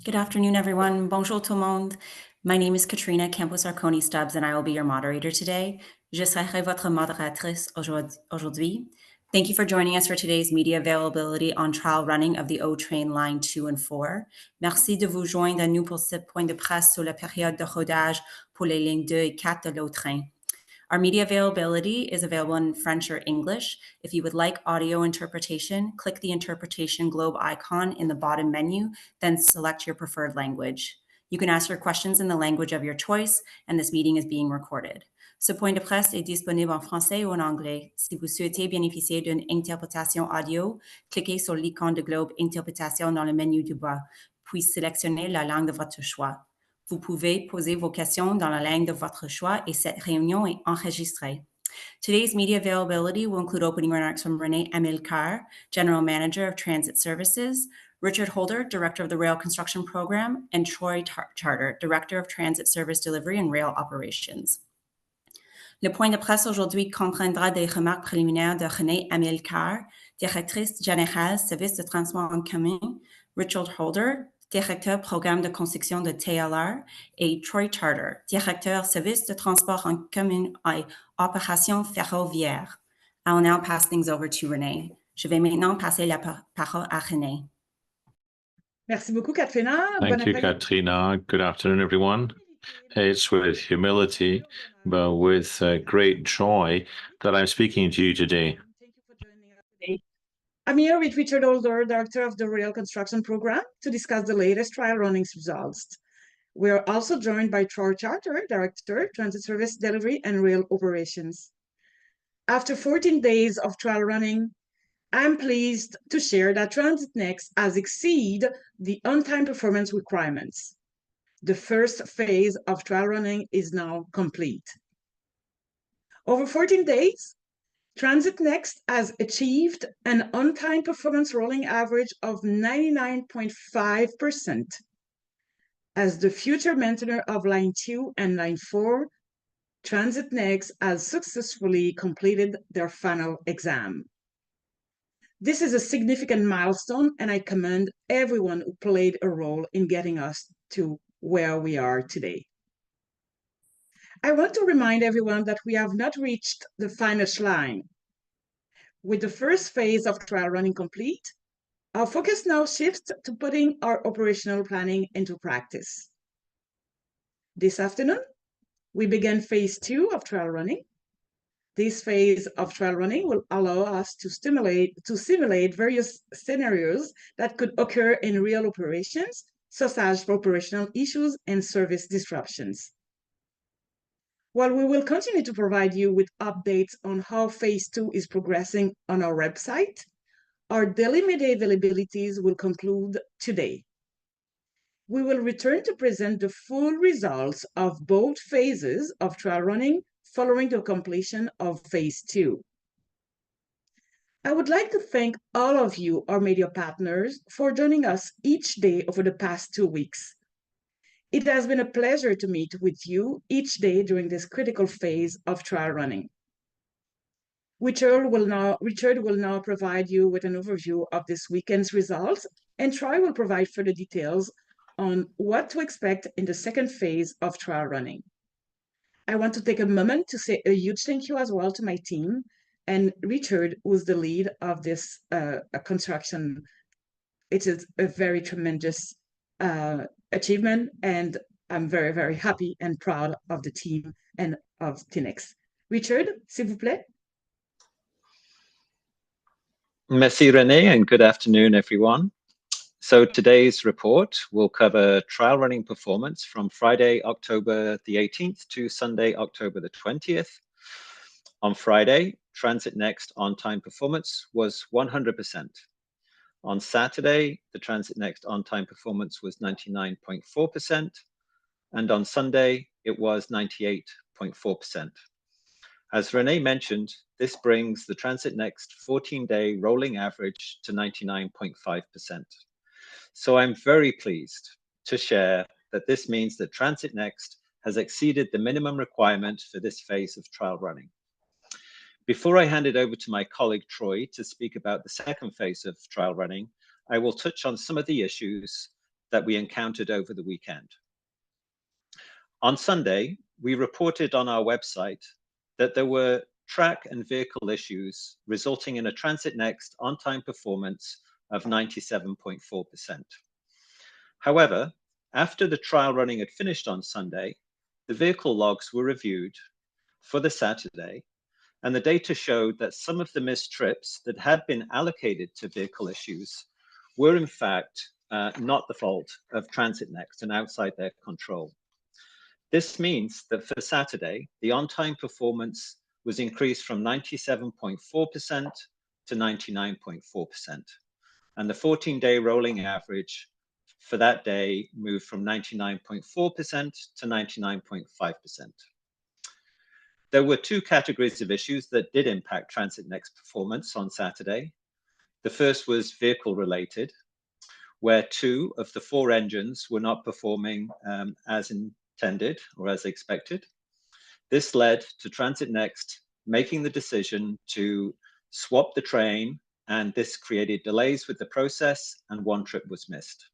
Good afternoon, everyone. Bonjour tout le monde. My name is Katrina Campos-Arconi-Stubbs, and I will be your moderator today. Je serai votre modératrice aujourd'hui. Thank you for joining us for today's media availability on trial running of the O-Train Line 2 and 4. Merci de vous joindre à nous pour ce point de presse sur la période de rodage pour les lignes 2 et 4 de l'O-Train. Our media availability is available in French or English. If you would like audio interpretation, click the interpretation globe icon in the bottom menu, then select your preferred language. You can ask your questions in the language of your choice, and this meeting is being recorded. Ce point de presse est disponible en français ou en anglais. Si vous souhaitez bénéficier d'une interprétation audio, cliquez sur l'icône de globe interprétation dans le menu du bas, puis sélectionnez la langue de votre choix. Vous pouvez poser vos questions dans la langue de votre choix et cette réunion est enregistrée. Today's media availability will include opening remarks from Renee Amilcar, General Manager of Transit Services, Richard Holder, Director of the Rail Construction Program, and Troy Charter, Director of Transit Service Delivery and Rail Operations. Le point de presse aujourd'hui comprendra des remarques préliminaires de Renée Amilcar, Directrice générale Service de transport en commun, Richard Holder, Directeur Programme de construction de TLR, et Troy Charter, Directeur Service de transport en commun et opérations ferroviaires. I will now pass things over to Renée. Je vais maintenant passer la parole à Renée. Merci beaucoup, Katrina. Thank you, Katrina. Good afternoon, everyone. It's with humility, but with great joy that I'm speaking to you today. Thank you for joining us today. I'm here with Richard Holder, Director of the Rail Construction Program, to discuss the latest trial runnings results. We are also joined by Troy Charter, Director, Transit Service Delivery and Rail Operations. After 14 days of trial running, I'm pleased to share that Transit Next has exceeded the on-time performance requirements. The first phase of trial running is now complete. Over 14 days, Transit Next has achieved an on-time performance rolling average of 99.5%. As the future maintainer of Line 2 and Line 4, Transit Next has successfully completed their final exam. This is a significant milestone, and I commend everyone who played a role in getting us to where we are today. I want to remind everyone that we have not reached the finish line. With the first phase of trial running complete, our focus now shifts to putting our operational planning into practice. This afternoon, we began phase 2 of trial running. This phase of trial running will allow us to simulate various scenarios that could occur in real operations, such as operational issues and service disruptions. While we will continue to provide you with updates on how phase 2 is progressing on our website, our daily media availabilities will conclude today. We will return to present the full results of both phases of trial running following the completion of phase 2. I would like to thank all of you, our media partners, for joining us each day over the past 2 weeks. It has been a pleasure to meet with you each day during this critical phase of trial running. Richard will now provide you with an overview of this weekend's results, and Troy will provide further details on what to expect in the second phase of trial running. I want to take a moment to say a huge thank you as well to my team and Richard, who's the lead of this construction. It is a very tremendous achievement, and I'm very, very happy and proud of the team and of TNX. Richard, s'il vous plaît. Merci, Renée, and good afternoon, everyone. So today's report will cover trial running performance from Friday, October the 18th to Sunday, October the 20th. On Friday, Transit Next on-time performance was 100%. On Saturday, the Transit Next on-time performance was 99.4%, and on Sunday, it was 98.4%. As Renée mentioned, this brings the Transit Next 14-day rolling average to 99.5%. So I'm very pleased to share that this means that Transit Next has exceeded the minimum requirement for this phase of trial running. Before I hand it over to my colleague Troy to speak about the second phase of trial running, I will touch on some of the issues that we encountered over the weekend. On Sunday, we reported on our website that there were track and vehicle issues resulting in a Transit Next on-time performance of 97.4%. However, after the trial running had finished on Sunday, the vehicle logs were reviewed for the Saturday, and the data showed that some of the missed trips that had been allocated to vehicle issues were in fact not the fault of Transit Next and outside their control. This means that for Saturday, the on-time performance was increased from 97.4% to 99.4%, and the 14-day rolling average for that day moved from 99.4% to 99.5%. There were two categories of issues that did impact Transit Next performance on Saturday. The first was vehicle related, where 2 of the 4 engines were not performing as intended or as expected. This led to Transit Next making the decision to swap the train, and this created delays with the process, and 1 trip was missed.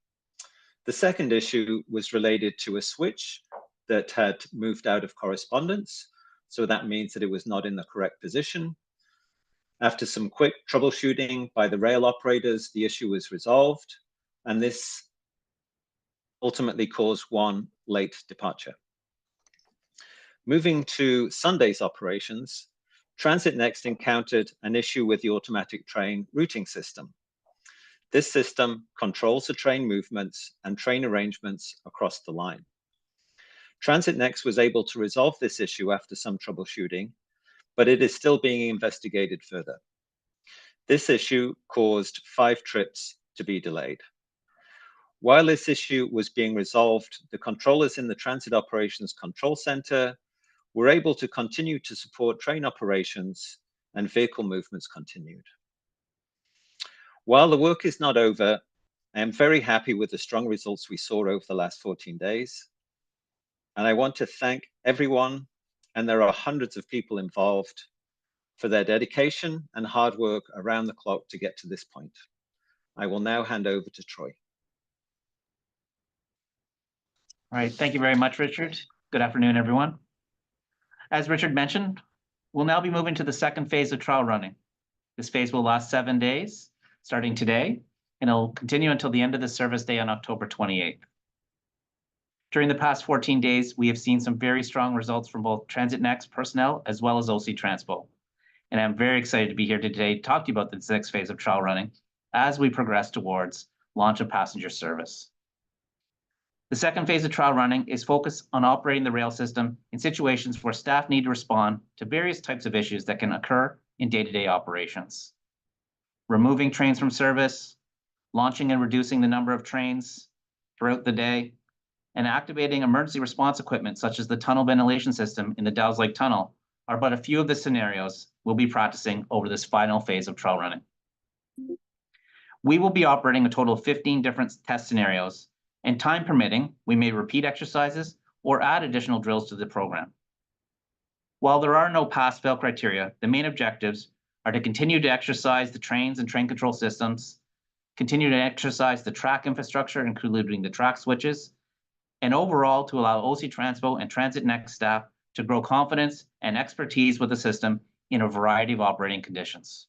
The second issue was related to a switch that had moved out of correspondence, so that means that it was not in the correct position. After some quick troubleshooting by the rail operators, the issue was resolved, and this ultimately caused 1 late departure. Moving to Sunday's operations, Transit Next encountered an issue with the automatic train routing system. This system controls the train movements and train arrangements across the line. Transit Next was able to resolve this issue after some troubleshooting, but it is still being investigated further. This issue caused 5 trips to be delayed. While this issue was being resolved, the controllers in the Transit Operations Control Center were able to continue to support train operations, and vehicle movements continued. While the work is not over, I am very happy with the strong results we saw over the last 14 days. And I want to thank everyone, and there are hundreds of people involved, for their dedication and hard work around the clock to get to this point. I will now hand over to Troy. All right, thank you very much, Richard. Good afternoon, everyone. As Richard mentioned, we'll now be moving to the second phase of trial running. This phase will last 7 days, starting today, and it'll continue until the end of the service day on October 28th. During the past 14 days, we have seen some very strong results from both Transit Next personnel as well as OC Transpo. And I'm very excited to be here today to talk to you about this next phase of trial running as we progress towards launch of passenger service. The second phase of trial running is focused on operating the rail system in situations where staff need to respond to various types of issues that can occur in day-to-day operations. Removing trains from service, launching and reducing the number of trains throughout the day, and activating emergency response equipment such as the tunnel ventilation system in the Dow's Lake Tunnel are but a few of the scenarios we'll be practicing over this final phase of trial running. We will be operating a total of 15 different test scenarios, and time permitting, we may repeat exercises or add additional drills to the program. While there are no pass-fail criteria, the main objectives are to continue to exercise the trains and train control systems, continue to exercise the track infrastructure, including the track switches, and overall to allow OC Transpo and Transit Next staff to grow confidence and expertise with the system in a variety of operating conditions.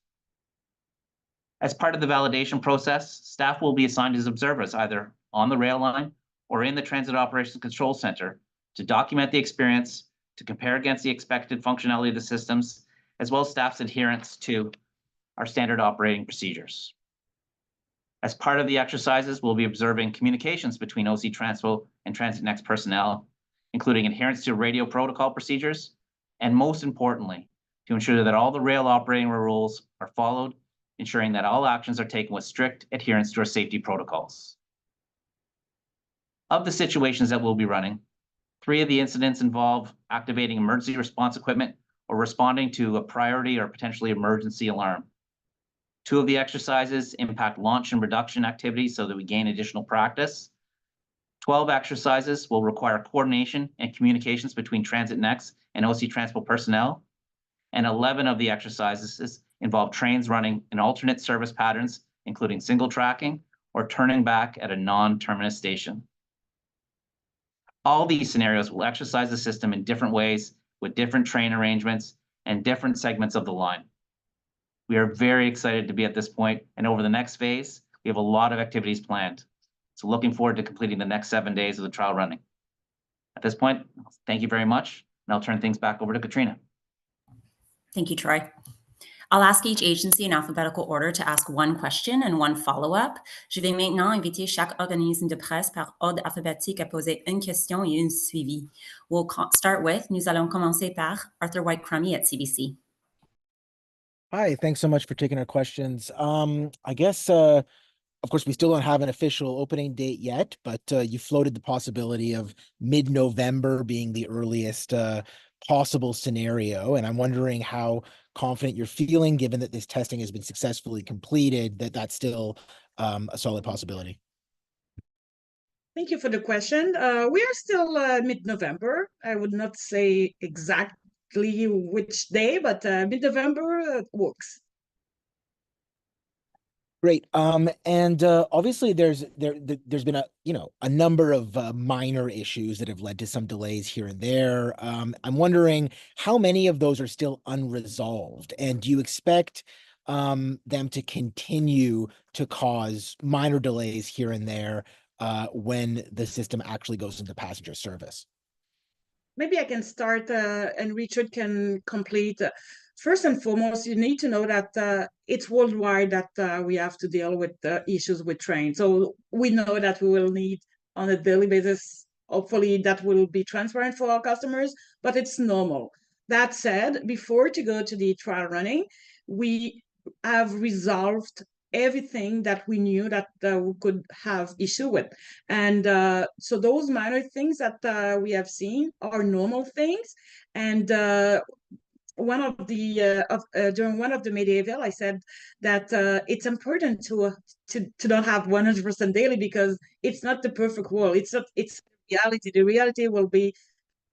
As part of the validation process, staff will be assigned as observers either on the rail line or in the Transit Operations Control Center to document the experience, to compare against the expected functionality of the systems, as well as staff's adherence to our standard operating procedures. As part of the exercises, we'll be observing communications between OC Transpo and Transit Next personnel, including adherence to radio protocol procedures, and most importantly, to ensure that all the rail operating rules are followed, ensuring that all actions are taken with strict adherence to our safety protocols. Of the situations that we'll be running, 3 of the incidents involve activating emergency response equipment or responding to a priority or potentially emergency alarm. 2 of the exercises impact launch and reduction activities so that we gain additional practice. 12 exercises will require coordination and communications between Transit Next and OC Transpo personnel. And 11 of the exercises involve trains running in alternate service patterns, including single tracking or turning back at a non-terminus station. All these scenarios will exercise the system in different ways with different train arrangements and different segments of the line. We are very excited to be at this point, and over the next phase, we have a lot of activities planned. So looking forward to completing the next 7 days of the trial running. At this point, thank you very much, and I'll turn things back over to Katrina. Thank you, Troy. I'll ask each agency in alphabetical order to ask one question and one follow-up. Je vais maintenant inviter chaque organisme de presse par ordre alphabétique à poser une question et une suivie. We'll start with, nous allons commencer par Arthur White-Crummy at CBC. Hi, thanks so much for taking our questions. I guess, of course, we still don't have an official opening date yet, but you floated the possibility of mid-November being the earliest possible scenario. And I'm wondering how confident you're feeling, given that this testing has been successfully completed, that that's still a solid possibility. Thank you for the question. We are still mid-November. I would not say exactly which day, but mid-November works. Great. And obviously there's been a number of minor issues that have led to some delays here and there. I'm wondering how many of those are still unresolved, and do you expect them to continue to cause minor delays here and there when the system actually goes into passenger service? Maybe I can start and Richard can complete. First and foremost, you need to know that it's worldwide that we have to deal with issues with trains. So we know that we will need on a daily basis, hopefully that will be transparent for our customers, but it's normal. That said, before to go to the trial running, we have resolved everything that we knew that we could have issue with. And so those minor things that we have seen are normal things. And one of the during one of the medieval, I said that it's important to not have 100% daily, because it's not the perfect world. It's reality. The reality will be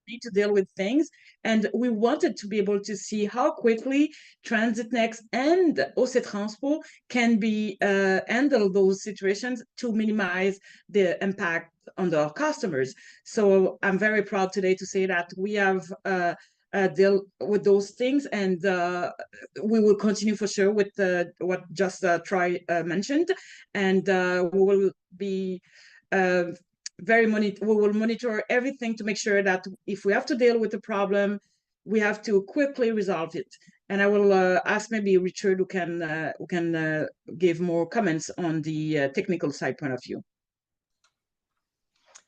need to deal with things, and we wanted to be able to see how quickly TransitNext and OC Transpo can be handle those situations to minimize the impact on our customers. So I'm very proud today to say that we have deal with those things, and we will continue for sure with what just Troy mentioned, and we will be we will monitor everything to make sure that if we have to deal with a problem, we have to quickly resolve it. And I will ask maybe Richard, who can give more comments on the technical side point of view.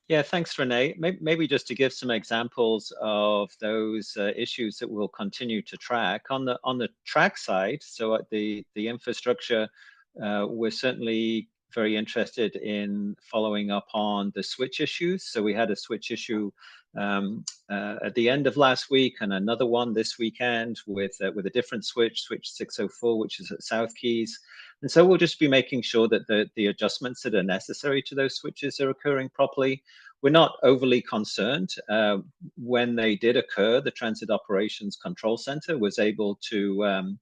Yeah, thanks, Renee. Maybe just to give some examples of those issues that we'll continue to track on the track side. So at the infrastructure, we're certainly very interested in following up on the switch issues. So we had a switch issue at the end of last week, and another one this weekend with a different switch 604, which is at South Keys. And so we'll just be making sure that the adjustments that are necessary to those switches are occurring properly. We're not overly concerned. When they did occur, the Transit Operations Control Center was able to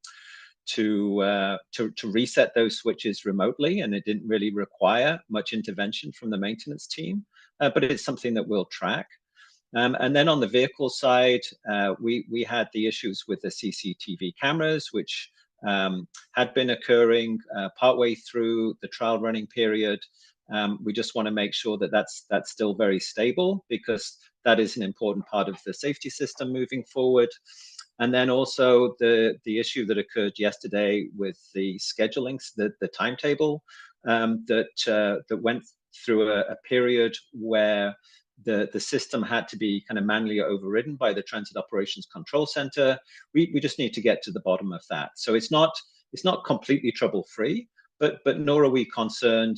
reset those switches remotely, and it didn't really require much intervention from the maintenance team, but it's something that we'll track. And then on the vehicle side, we had the issues with the CCTV cameras, which had been occurring partway through the trial running period. We just want to make sure that that's still very stable, because that is an important part of the safety system moving forward. And then also the issue that occurred yesterday with the scheduling, the timetable that went through a period where the system had to be kind of manually overridden by the Transit Operations Control Center. We just need to get to the bottom of that. So it's not completely trouble-free, but nor are we concerned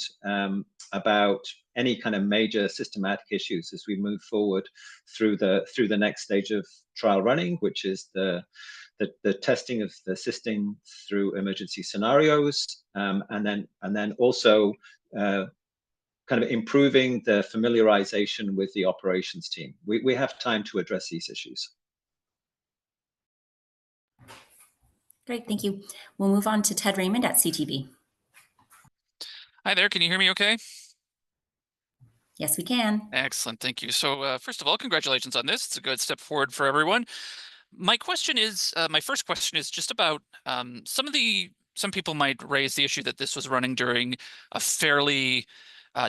about any kind of major systematic issues as we move forward through the next stage of trial running, which is the testing of the system through emergency scenarios, and then also kind of improving the familiarization with the operations team. We have time to address these issues. Great, thank you. We'll move on to Ted Raymond at CTV. Hi there, can you hear me okay? Yes, we can. Excellent, thank you. So first of all, congratulations on this. It's a good step forward for everyone. My question is, my first question is just about some people might raise the issue that this was running during a fairly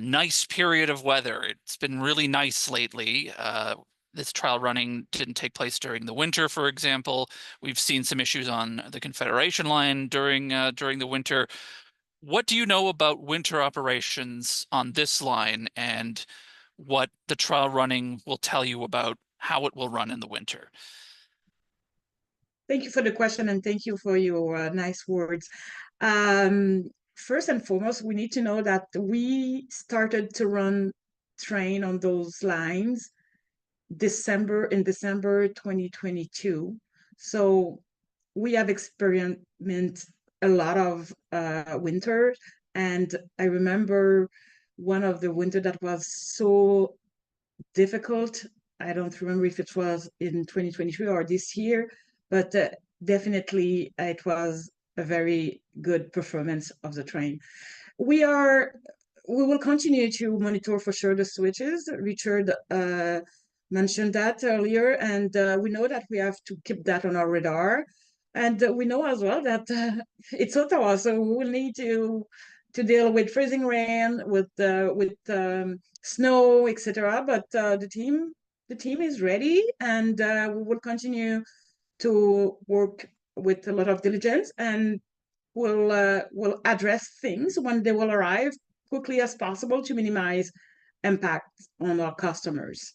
nice period of weather. It's been really nice lately. This trial running didn't take place during the winter, for example. We've seen some issues on the Confederation line during the winter. What do you know about winter operations on this line and what the trial running will tell you about how it will run in the winter? Thank you for the question and thank you for your nice words. First and foremost, we need to know that we started to run train on those lines in December 2022. So we have experienced a lot of winter. And I remember one of the winter that was so difficult. I don't remember if it was in 2023 or this year, but definitely it was a very good performance of the train. We will continue to monitor for sure the switches. Richard mentioned that earlier, and we know that we have to keep that on our radar. And we know as well that it's Ottawa, so we will need to deal with freezing rain, with snow, etc. But the team is ready, and we will continue to work with a lot of diligence, and we'll address things when they will arrive quickly as possible to minimize impact on our customers.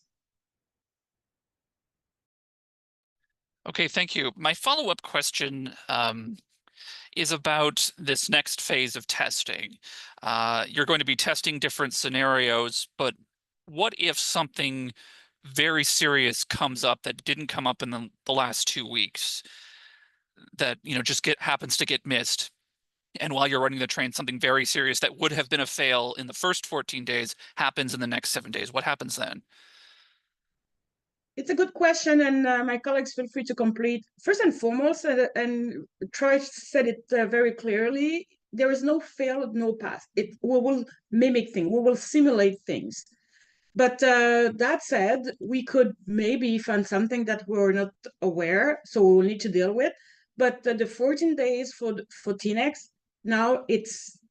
Okay, thank you. My follow-up question is about this next phase of testing. You're going to be testing different scenarios, but what if something very serious comes up that didn't come up in the last 2 weeks that, you know, just happens to get missed? And while you're running the train, something very serious that would have been a fail in the first 14 days happens in the next 7 days. What happens then? It's a good question, and my colleagues feel free to complete. First and foremost, and Troy said it very clearly, there is no fail, no pass. We will mimic things, we will simulate things. But that said, we could maybe find something that we're not aware, so we will need to deal with. But the 14 days for TNX, now it's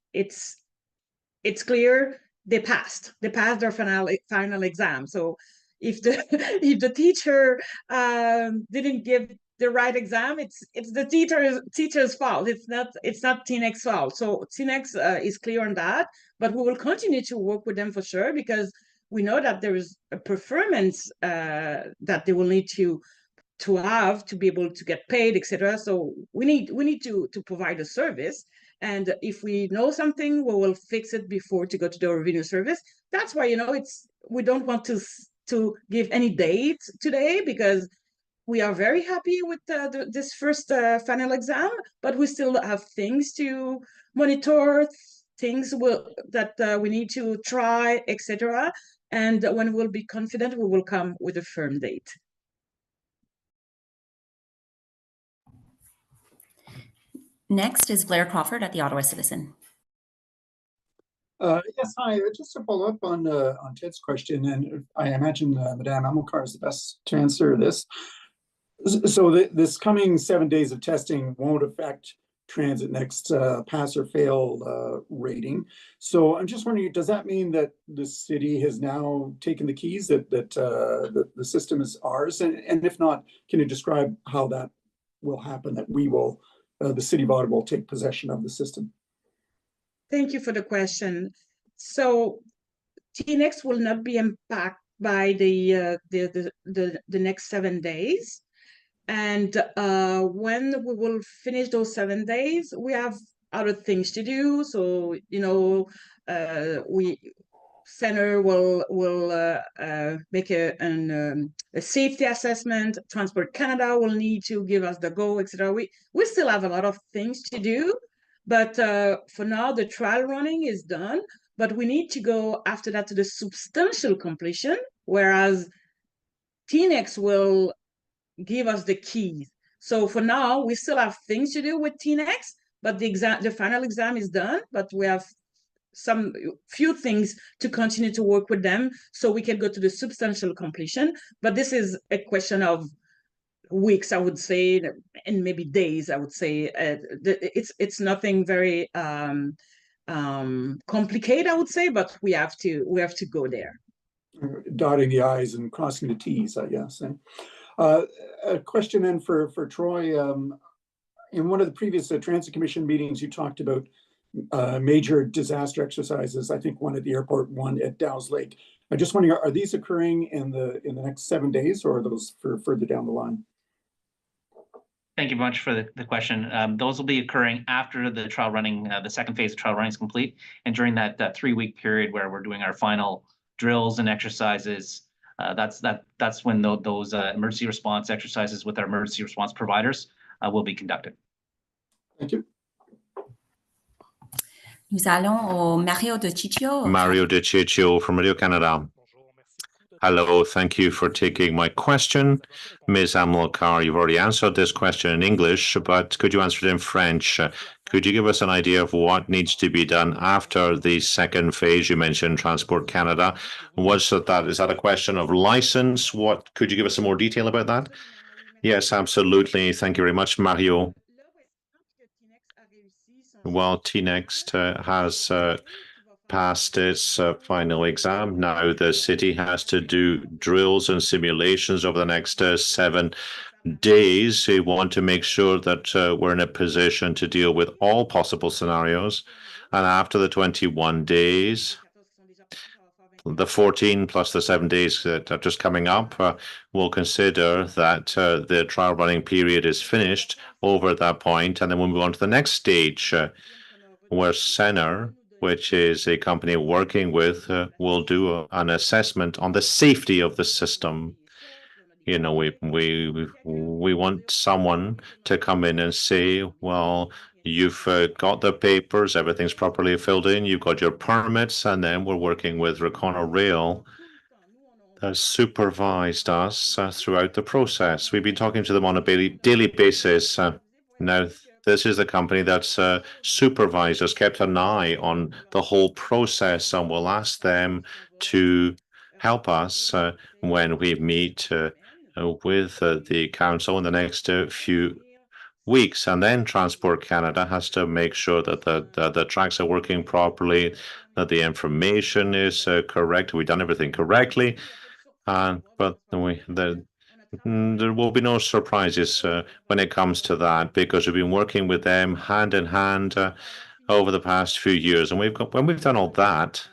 clear they passed their final exam. So if the teacher didn't give the right exam, it's the teacher's fault. It's not TNX fault. So TNX is clear on that, but we will continue to work with them for sure, because we know that there is a performance that they will need to have to be able to get paid, etc. So we need to provide a service. And if we know something, we will fix it before to go to the revenue service. That's why, we don't want to give any date today, because we are very happy with this first final exam, but we still have things to monitor, things that we need to try, etc. And when we'll be confident, we will come with a firm date. Next is Blair Crawford at the Ottawa Citizen. Yes, hi. Just to follow up on Ted's question, and I imagine Madame Amilcar is the best to answer this. So this coming 7 days of testing won't affect TransitNext's pass or fail rating. So I'm just wondering, does that mean that the city has now taken the keys, that the system is ours? And if not, can you describe how that will happen, that we will, the city of Ottawa will take possession of the system? Thank you for the question. So TNX will not be impacted by the next 7 days. And when we will finish those 7 days, we have other things to do. So, Center will make a safety assessment. Transport Canada will need to give us the go, etc. We still have a lot of things to do, but for now the trial running is done. But we need to go after that to the substantial completion, whereas TNX will give us the keys. So for now, we still have things to do with TNX, but the final exam is done. But we have some few things to continue to work with them so we can go to the substantial completion. But this is a question of weeks, I would say, and maybe days, I would say. It's nothing very complicated, I would say, but we have to go there. Dotting the I's and crossing the T's, I guess. A question then for Troy. In one of the previous Transit Commission meetings, you talked about major disaster exercises. I think one at the airport, one at Dow's Lake. I'm just wondering, are these occurring in the next 7 days, or are those for further down the line? Thank you very much for the question. Those will be occurring after the trial running, the second phase of trial running is complete, and during that 3-week period where we're doing our final drills and exercises. That's when those emergency response exercises with our emergency response providers will be conducted. Thank you. Nous allons au Mario de Ciccio. Mario De Ciccio from Radio Canada. Hello, thank you for taking my question. Ms. Amilcar, you've already answered this question in English, but could you answer it in French? Could you give us an idea of what needs to be done after the second phase? You mentioned Transport Canada. Is that a question of license? Could you give us some more detail about that? Yes, absolutely. Thank you very much, Mario. Well, TNext has passed its final exam. Now the city has to do drills and simulations over the next 7 days. We want to make sure that we're in a position to deal with all possible scenarios. And after the 21 days, the 14 plus the 7 days that are just coming up, we'll consider that the trial running period is finished over at that point, and then we'll move on to the next stage, where Senner, which is a company working with, will do an assessment on the safety of the system. You know, we want someone to come in and say, well, you've got the papers, everything's properly filled in, you've got your permits, and then we're working with Recona Rail that supervised us throughout the process. We've been talking to them on a daily basis. Now, this is the company that's supervised us, kept an eye on the whole process, and we'll ask them to help us when we meet with the council in the next few weeks. And then Transport Canada has to make sure that the tracks are working properly, that the information is correct. We've done everything correctly, but there will be no surprises when it comes to that, because we've been working with them hand in hand over the past few years. And when we've done all that,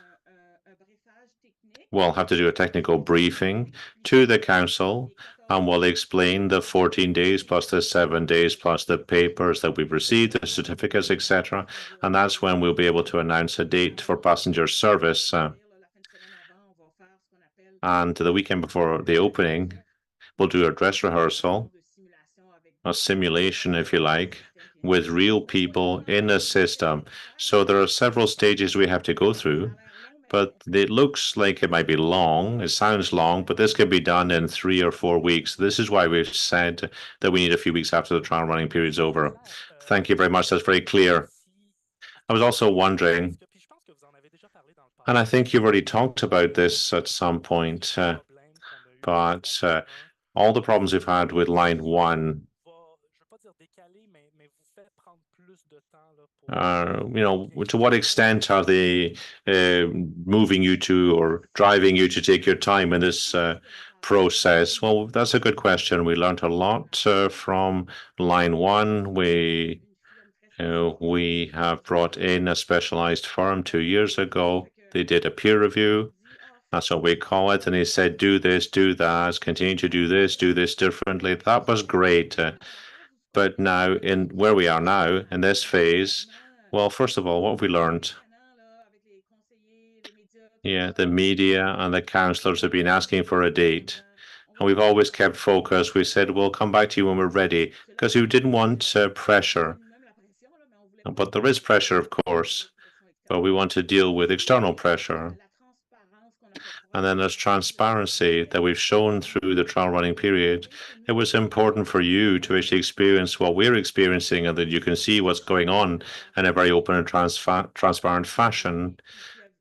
we'll have to do a technical briefing to the council, and we'll explain the 14 days plus the 7 days plus the papers that we've received, the certificates, etc. And that's when we'll be able to announce a date for passenger service. And the weekend before the opening, we'll do a dress rehearsal, a simulation, if you like, with real people in the system. So there are several stages we have to go through, but it looks like it might be long. It sounds long, but this can be done in 3 or 4 weeks. This is why we've said that we need a few weeks after the trial running period's over. Thank you very much. That's very clear. I was also wondering, and I think you've already talked about this at some point, but all the problems we've had with line 1, to what extent are they moving you to or driving you to take your time in this process? Well, that's a good question. We learned a lot from line 1. We have brought in a specialized firm 2 years ago. They did a peer review. That's what we call it. And he said, do this, do that, continue to do this differently. That was great. But now, in where we are now, in this phase, well, first of all, what have we learned? Yeah, the media and the councillors have been asking for a date. And we've always kept focus. We said, we'll come back to you when we're ready, because we didn't want pressure. But there is pressure, of course, but we want to deal with external pressure. And then there's transparency that we've shown through the trial running period. It was important for you to actually experience what we're experiencing and that you can see what's going on in a very open and transparent fashion.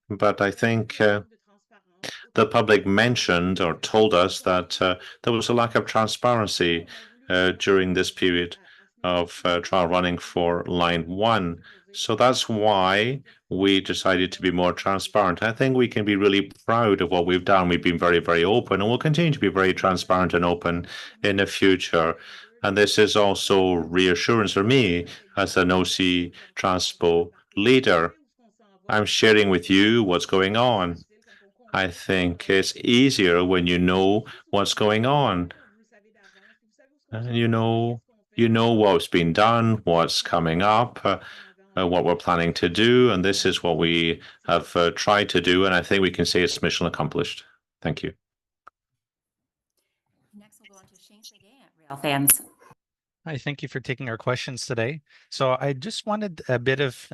But I think the public mentioned or told us that there was a lack of transparency during this period of trial running for line 1. So that's why we decided to be more transparent. I think we can be really proud of what we've done. We've been very, very open, and we'll continue to be very transparent and open in the future. And this is also reassurance for me as an OC Transpo leader. I'm sharing with you what's going on. I think it's easier when you know what's going on. And you know what's been done, what's coming up, what we're planning to do, and this is what we have tried to do, and I think we can say it's mission accomplished. Thank you. Next, we'll go on to Shane Seguin at Rail Fans. Hi, thank you for taking our questions today. So I just wanted a bit of,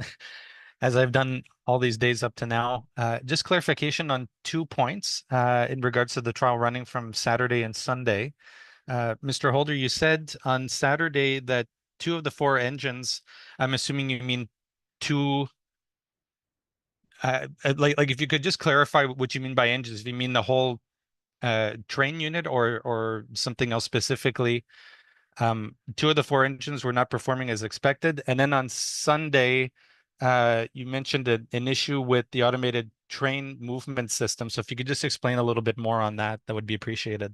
as I've done all these days up to now, just clarification on 2 points in regards to the trial running from Saturday and Sunday. Mr. Holder, you said on Saturday that 2 of the 4 engines, I'm assuming you mean 2, like if you could just clarify what you mean by engines, if you mean the whole train unit or something else specifically. 2 of the 4 engines were not performing as expected. And then on Sunday, you mentioned an issue with the automated train movement system. So if you could just explain a little bit more on that, that would be appreciated.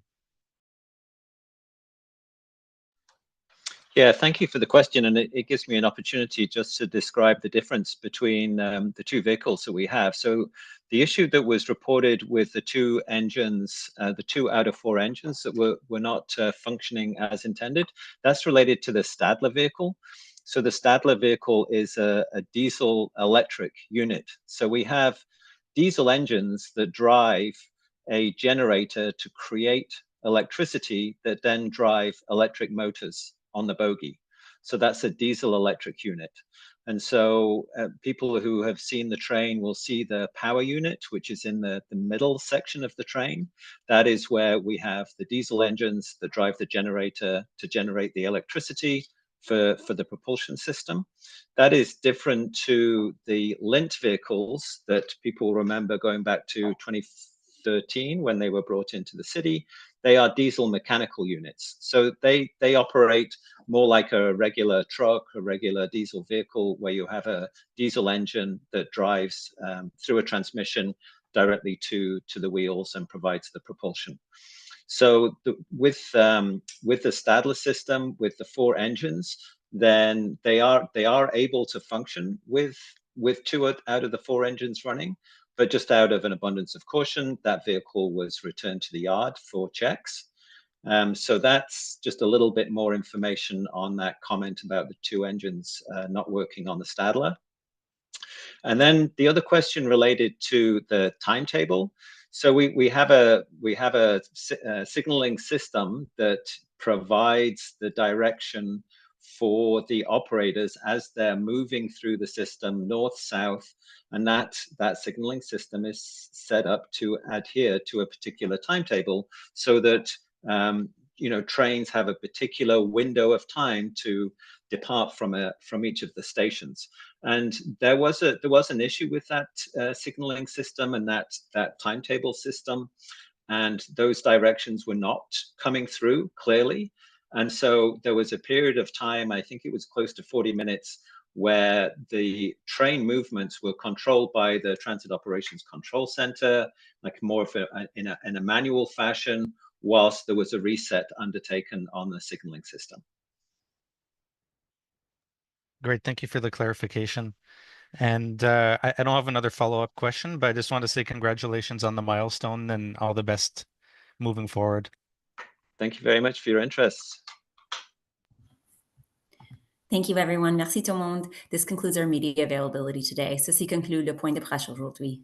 Yeah, thank you for the question. And it gives me an opportunity just to describe the difference between the 2 vehicles that we have. So the issue that was reported with the 2 engines, the 2 out of 4 engines that were not functioning as intended, that's related to the Stadler vehicle. So the Stadler vehicle is a diesel electric unit. So we have diesel engines that drive a generator to create electricity that then drive electric motors on the bogie. So that's a diesel electric unit. And so people who have seen the train will see the power unit, which is in the middle section of the train. That is where we have the diesel engines that drive the generator to generate the electricity for the propulsion system. That is different to the Lint vehicles that people remember going back to 2013 when they were brought into the city. They are diesel mechanical units. So they operate more like a regular truck, a regular diesel vehicle, where you have a diesel engine that drives through a transmission directly to the wheels and provides the propulsion. So with the Stadler system, with the 4 engines, then they are able to function with 2 out of the 4 engines running. But just out of an abundance of caution, that vehicle was returned to the yard for checks. So that's just a little bit more information on that comment about the 2 engines not working on the Stadler. And then the other question related to the timetable. So we have a signaling system that provides the direction for the operators as they're moving through the system north-south, and that signaling system is set up to adhere to a particular timetable so that trains have a particular window of time to depart from each of the stations. And there was an issue with that signaling system and that timetable system, and those directions were not coming through clearly. And so there was a period of time, I think it was close to 40 minutes, where the train movements were controlled by the Transit Operations Control Center, like more of in a manual fashion, whilst there was a reset undertaken on the signaling system. Great, thank you for the clarification. And I don't have another follow-up question, but I just want to say congratulations on the milestone and all the best moving forward. Thank you very much for your interest. Thank you, everyone. Merci tout le monde. This concludes our media availability today. Ceci conclut le point de presse aujourd'hui.